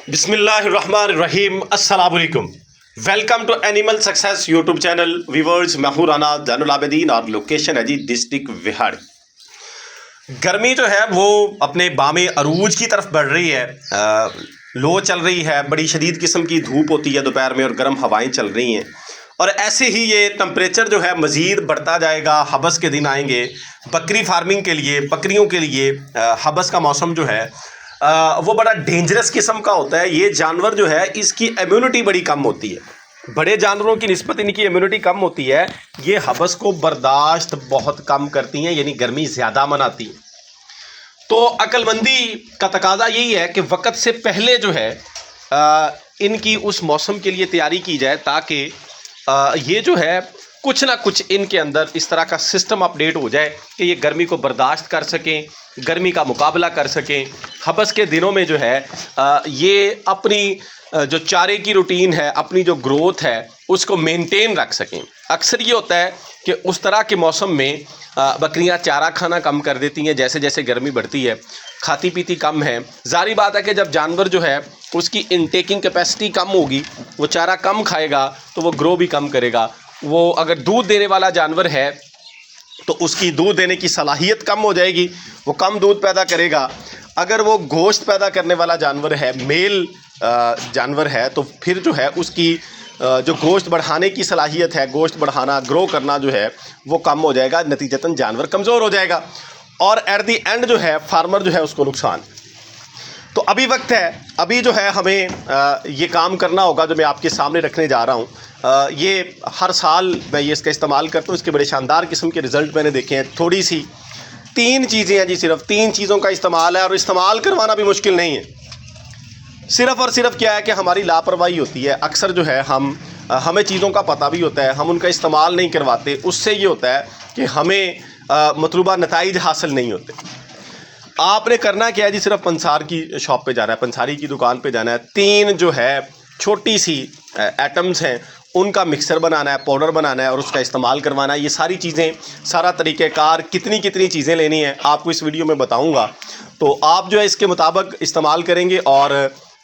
बिस्मिल्लाहिर्रहमानिर्रहीम अस्सलाम वालेकुम। Welcome to animal success YouTube channel. Viewers, मैं हूं राना जैनुल आबिदीन और लोकेशन है जी डिस्ट्रिक्ट विहाड़ी। गर्मी जो है वो अपने बामे अरूज की तरफ बढ़ रही है। लो चल रही है, बड़ी शदीद किस्म की धूप होती है दोपहर में और गर्म हवाएं चल रही हैं। और ऐसे ही ये टेम्परेचर जो है मज़ीद बढ़ता जाएगा। हबस के दिन आएंगे बकरी फार्मिंग के लिए, बकरियों के लिए। हबस का मौसम जो है वो बड़ा डेंजरस किस्म का होता है। ये जानवर जो है इसकी इम्यूनिटी बड़ी कम होती है। बड़े जानवरों की निस्बत इनकी इम्यूनिटी कम होती है। ये हबस को बर्दाश्त बहुत कम करती हैं, यानी गर्मी ज़्यादा मनाती हैं। तो अक्लमंदी का तकाजा यही है कि वक्त से पहले जो है इनकी उस मौसम के लिए तैयारी की जाए, ताकि ये जो है कुछ ना कुछ इनके अंदर इस तरह का सिस्टम अपडेट हो जाए कि ये गर्मी को बर्दाश्त कर सकें, गर्मी का मुकाबला कर सकें। हबस के दिनों में जो है ये अपनी जो चारे की रूटीन है, अपनी जो ग्रोथ है उसको मेंटेन रख सकें। अक्सर ये होता है कि उस तरह के मौसम में बकरियां चारा खाना कम कर देती हैं। जैसे जैसे गर्मी बढ़ती है, खाती पीती कम है। जारी बात है कि जब जानवर जो है उसकी इनटेकिंग कैपेसिटी कम होगी, वो चारा कम खाएगा तो वो ग्रो भी कम करेगा। वो अगर दूध देने वाला जानवर है तो उसकी दूध देने की सलाहियत कम हो जाएगी, वो कम दूध पैदा करेगा। अगर वो गोश्त पैदा करने वाला जानवर है, मेल जानवर है, तो फिर जो है उसकी जो गोश्त बढ़ाने की सलाहियत है, गोश्त बढ़ाना, ग्रो करना जो है वो कम हो जाएगा। नतीजतन जानवर कमज़ोर हो जाएगा और एट दी एंड जो है फार्मर जो है उसको नुकसान। तो अभी वक्त है, अभी जो है हमें ये काम करना होगा जो मैं आपके सामने रखने जा रहा हूँ। ये हर साल मैं ये इसका इस्तेमाल करता हूँ। इसके बड़े शानदार किस्म के रिज़ल्ट मैंने देखे हैं। थोड़ी सी 3 चीज़ें हैं जी, सिर्फ 3 चीज़ों का इस्तेमाल है और इस्तेमाल करवाना भी मुश्किल नहीं है। सिर्फ़ और सिर्फ क्या है कि हमारी लापरवाही होती है। अक्सर जो है हमें चीज़ों का पता भी होता है, हम उनका इस्तेमाल नहीं करवाते। उससे ये होता है कि हमें मतलूबा नताइज हासिल नहीं होते। आपने करना क्या है जी, सिर्फ पंसार की शॉप पे जाना है, पंसारी की दुकान पे जाना है। 3 जो है छोटी सी एटम्स हैं, उनका मिक्सर बनाना है, पाउडर बनाना है और उसका इस्तेमाल करवाना है। ये सारी चीज़ें, सारा तरीक़ेकार, कितनी कितनी चीज़ें लेनी है आपको इस वीडियो में बताऊंगा। तो आप जो है इसके मुताबिक इस्तेमाल करेंगे और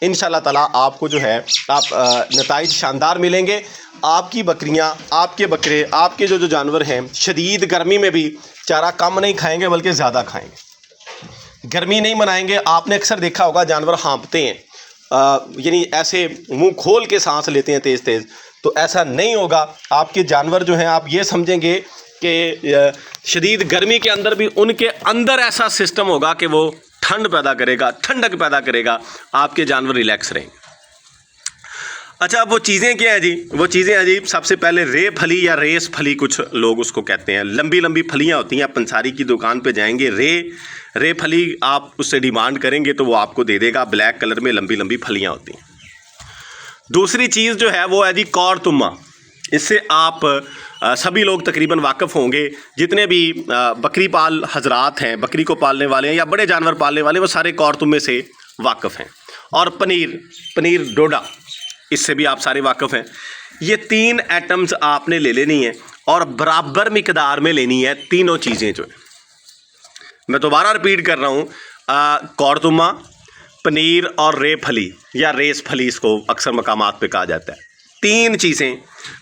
इंशाल्लाह ताला आपको जो है आप नताइज शानदार मिलेंगे। आपकी बकरियां, आपके बकरे, आपके जो जानवर हैं शदीद गर्मी में भी चारा कम नहीं खाएँगे बल्कि ज़्यादा खाएँगे, गर्मी नहीं मनाएंगे। आपने अक्सर देखा होगा जानवर हाँफते हैं, यानी ऐसे मुंह खोल के सांस लेते हैं तेज़ तेज़। तो ऐसा नहीं होगा। आपके जानवर जो हैं आप ये समझेंगे कि शदीद गर्मी के अंदर भी उनके अंदर ऐसा सिस्टम होगा कि वो ठंड पैदा करेगा, ठंडक पैदा करेगा, आपके जानवर रिलैक्स रहेंगे। अच्छा, अब वो चीज़ें क्या हैं जी? वो चीज़ें हैं जी, सबसे पहले रे फली या रेस फली कुछ लोग उसको कहते हैं। लंबी लंबी फलियां होती हैं। आप पंसारी की दुकान पे जाएंगे, रे फली आप उससे डिमांड करेंगे तो वो आपको दे देगा। ब्लैक कलर में लंबी लंबी फलियां होती हैं। दूसरी चीज़ जो है वो है जी कौर तुम्मा। इससे आप सभी लोग तकरीबन वाकिफ़ होंगे। जितने भी बकरी पाल हजरात हैं, बकरी को पालने वाले हैं या बड़े जानवर पालने वाले, वो सारे कौर तुम्मे से वाकिफ़ हैं। और पनीर डोडा, इससे भी आप सारे वाकिफ़ हैं। ये 3 एटम्स आपने ले लेनी है और बराबर मिकदार में लेनी है तीनों चीज़ें जो है। मैं दोबारा रिपीट कर रहा हूँ, कौरतुमा, पनीर और रे फली या रेस फली इसको अक्सर मकामात पे कहा जाता है। 3 चीज़ें,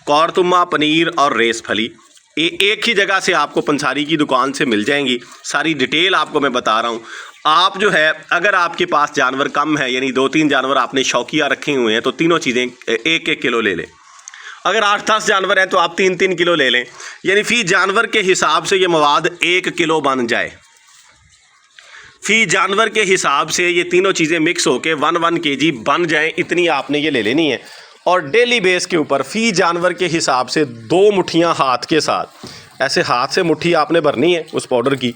कौरतुमा, पनीर और रेस फली, एक ही जगह से आपको पंसारी की दुकान से मिल जाएंगी। सारी डिटेल आपको मैं बता रहा हूँ। आप जो है अगर आपके पास जानवर कम है, यानी 2-3 जानवर आपने शौकिया रखे हुए हैं, तो तीनों चीज़ें 1-1 किलो ले लें। अगर 8-10 जानवर हैं तो आप 3-3 किलो ले लें, यानी फ़ी जानवर के हिसाब से ये मवाद 1 किलो बन जाए। फ़ी जानवर के हिसाब से ये तीनों चीज़ें मिक्स होके 1-1 kg बन जाएं, इतनी आपने ये ले लेनी है। और डेली बेस के ऊपर फ़ी जानवर के हिसाब से 2 मुट्ठियाँ हाथ के साथ, ऐसे हाथ से मुट्ठी आपने भरनी है उस पाउडर की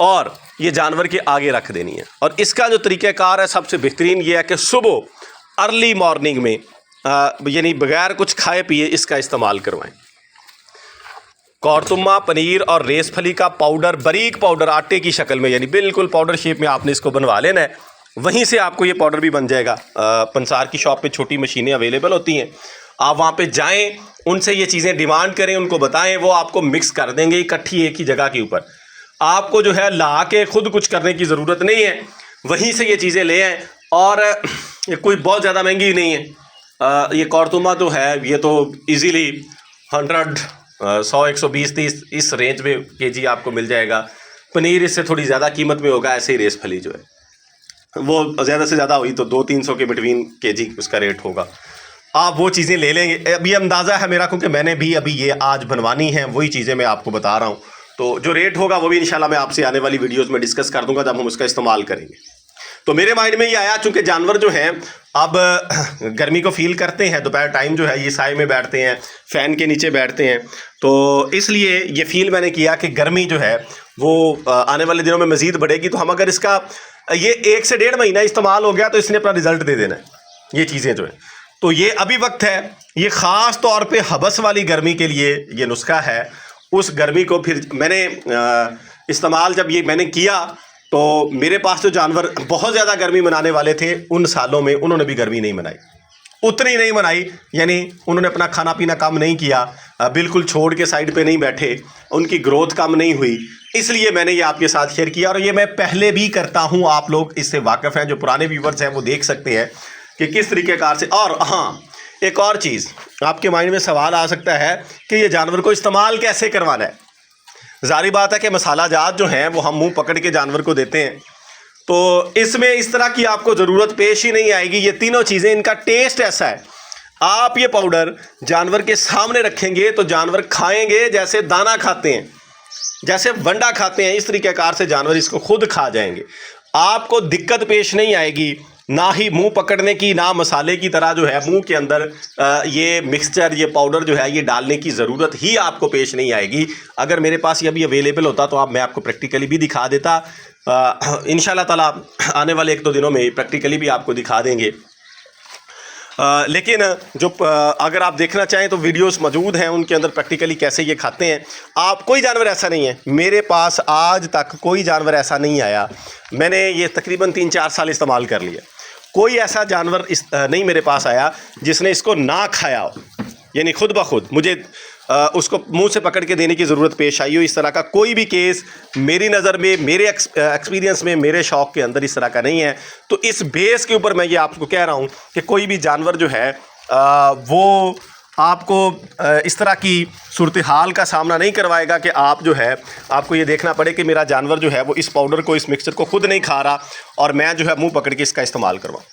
और ये जानवर के आगे रख देनी है। और इसका जो तरीक़ाकार है सबसे बेहतरीन ये है कि सुबह अर्ली मॉर्निंग में यानी बग़ैर कुछ खाए पिए इसका इस्तेमाल करवाएं। कौरतुमा, पनीर और रेस फली का पाउडर, बारीक पाउडर आटे की शक्ल में, यानी बिल्कुल पाउडर शेप में आपने इसको बनवा लेना है। वहीं से आपको ये पाउडर भी बन जाएगा। पंसार की शॉप पे छोटी मशीनें अवेलेबल होती हैं, आप वहाँ पे जाएं, उनसे ये चीज़ें डिमांड करें, उनको बताएं, वो आपको मिक्स कर देंगे इकट्ठी एक ही जगह के ऊपर। आपको जो है ला के खुद कुछ करने की ज़रूरत नहीं है, वहीं से ये चीज़ें ले आएँ। और ये कोई बहुत ज़्यादा महंगी नहीं है। ये कौरतुमा तो है, ये तो इजीली 100, 120, 120, 30 इस रेंज में केजी आपको मिल जाएगा। पनीर इससे थोड़ी ज़्यादा कीमत में होगा। ऐसे ही रेस फली जो है वो ज़्यादा से ज़्यादा हुई तो 200-300 के बिटवीन केजी उसका रेट होगा। आप वो चीज़ें ले लेंगे। अभी अंदाज़ा है मेरा, क्योंकि मैंने भी अभी ये आज बनवानी है, वही चीज़ें मैं आपको बता रहा हूँ। तो जो रेट होगा वो भी इंशाल्लाह मैं आपसे आने वाली वीडियोस में डिस्कस कर दूंगा जब हम उसका इस्तेमाल करेंगे। तो मेरे माइंड में ये आया, चूँकि जानवर जो हैं अब गर्मी को फील करते हैं, दोपहर टाइम जो है ये साए में बैठते हैं, फ़ैन के नीचे बैठते हैं, तो इसलिए ये फील मैंने किया कि गर्मी जो है वो आने वाले दिनों में मज़ीद बढ़ेगी। तो हम अगर इसका ये 1 से 1.5 महीना इस्तेमाल हो गया तो इसने अपना रिज़ल्ट दे देना है। ये चीज़ें जो है तो ये अभी वक्त है। ये ख़ास तौर पे हबस वाली गर्मी के लिए ये नुस्खा है। उस गर्मी को फिर मैंने इस्तेमाल जब ये मैंने किया तो मेरे पास जो जानवर बहुत ज़्यादा गर्मी मनाने वाले थे उन सालों में उन्होंने भी गर्मी नहीं मनाई, उतनी नहीं मनाई, यानी उन्होंने अपना खाना पीना कम नहीं किया, बिल्कुल छोड़ के साइड पे नहीं बैठे, उनकी ग्रोथ कम नहीं हुई। इसलिए मैंने ये आपके साथ शेयर किया और ये मैं पहले भी करता हूँ। आप लोग इससे वाकिफ़ हैं, जो पुराने व्यूवर्स हैं वो देख सकते हैं कि किस तरीक़ेकार से। और हाँ, एक और चीज़ आपके माइंड में सवाल आ सकता है कि ये जानवर को इस्तेमाल कैसे करवाना है। ज़ाहिर बात है कि मसाला जात जो हैं वो हम मुंह पकड़ के जानवर को देते हैं, तो इसमें इस तरह की आपको ज़रूरत पेश ही नहीं आएगी। ये तीनों चीज़ें, इनका टेस्ट ऐसा है, आप ये पाउडर जानवर के सामने रखेंगे तो जानवर खाएंगे जैसे दाना खाते हैं, जैसे वंडा खाते हैं, इस तरीक़ेकार से जानवर इसको खुद खा जाएंगे। आपको दिक्कत पेश नहीं आएगी, ना ही मुंह पकड़ने की, ना मसाले की तरह जो है मुंह के अंदर ये मिक्सचर, ये पाउडर जो है ये डालने की ज़रूरत ही आपको पेश नहीं आएगी। अगर मेरे पास ये अभी अवेलेबल होता तो मैं आपको प्रैक्टिकली भी दिखा देता। इंशाल्लाह ताला आने वाले 1-2 दिनों में प्रैक्टिकली भी आपको दिखा देंगे। लेकिन जो अगर आप देखना चाहें तो वीडियोस मौजूद हैं, उनके अंदर प्रैक्टिकली कैसे ये खाते हैं। आप कोई जानवर ऐसा नहीं है, मेरे पास आज तक कोई जानवर ऐसा नहीं आया, मैंने ये तकरीबन 3-4 साल इस्तेमाल कर लिया, कोई ऐसा जानवर नहीं मेरे पास आया जिसने इसको ना खाया हो, यानी खुद ब खुद मुझे उसको मुंह से पकड़ के देने की ज़रूरत पेश आई हो। इस तरह का कोई भी केस मेरी नज़र में, मेरे एक्सपीरियंस में, मेरे शौक़ के अंदर इस तरह का नहीं है। तो इस बेस के ऊपर मैं ये आपको कह रहा हूँ कि कोई भी जानवर जो है वो आपको इस तरह की सूरत हाल का सामना नहीं करवाएगा कि आप जो है आपको ये देखना पड़े कि मेरा जानवर जो है वो इस पाउडर को, इस मिक्सचर को खुद नहीं खा रहा और मैं जो है मुंह पकड़ के इसका इस्तेमाल करवाऊँ।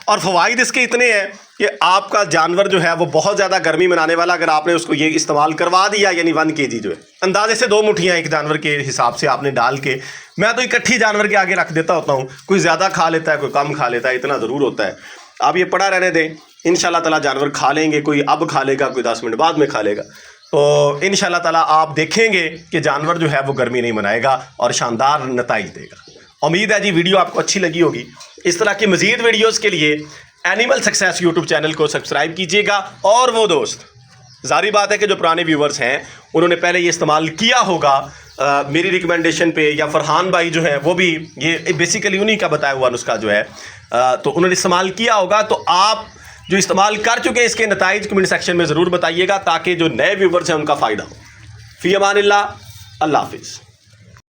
और फ़वाइद इसके इतने हैं कि आपका जानवर जो है वो बहुत ज़्यादा गर्मी मनाने वाला, अगर आपने उसको ये इस्तेमाल करवा दिया, यानी 1 kg जो है अंदाजे से 2 मुठ्ठियाँ एक जानवर के हिसाब से आपने डाल के, मैं तो इकट्ठी जानवर के आगे रख देता होता हूँ। कोई ज़्यादा खा लेता है, कोई कम खा लेता है, इतना ज़रूर होता है। आप ये पड़ा रहने दें, इंशाल्लाह ताला जानवर खा लेंगे। कोई अब खा लेगा, कोई 10 मिनट बाद में खा लेगा। तो इंशाल्लाह ताला आप देखेंगे कि जानवर जो है वो गर्मी नहीं मनाएगा और शानदार नताइज देगा। उम्मीद है जी वीडियो आपको अच्छी लगी होगी। इस तरह की मज़ीद वीडियोस के लिए एनिमल सक्सेस यूट्यूब चैनल को सब्सक्राइब कीजिएगा। और वो दोस्त, ज़ाहिर बात है कि जो पुराने व्यूवर्स हैं उन्होंने पहले ये इस्तेमाल किया होगा मेरी रिकमेंडेशन पे, या फरहान भाई जो है वो भी ये बेसिकली उन्हीं का बताया हुआ नुस्खा जो है तो उन्होंने इस्तेमाल किया होगा। तो आप जो इस्तेमाल कर चुके हैं इसके नताइज कमेंट सेक्शन में ज़रूर बताइएगा, ताकि जो नए व्यूवर्स हैं उनका फ़ायदा हो। फ़ी अमानिल्लाह, अल्लाह हाफ़िज़।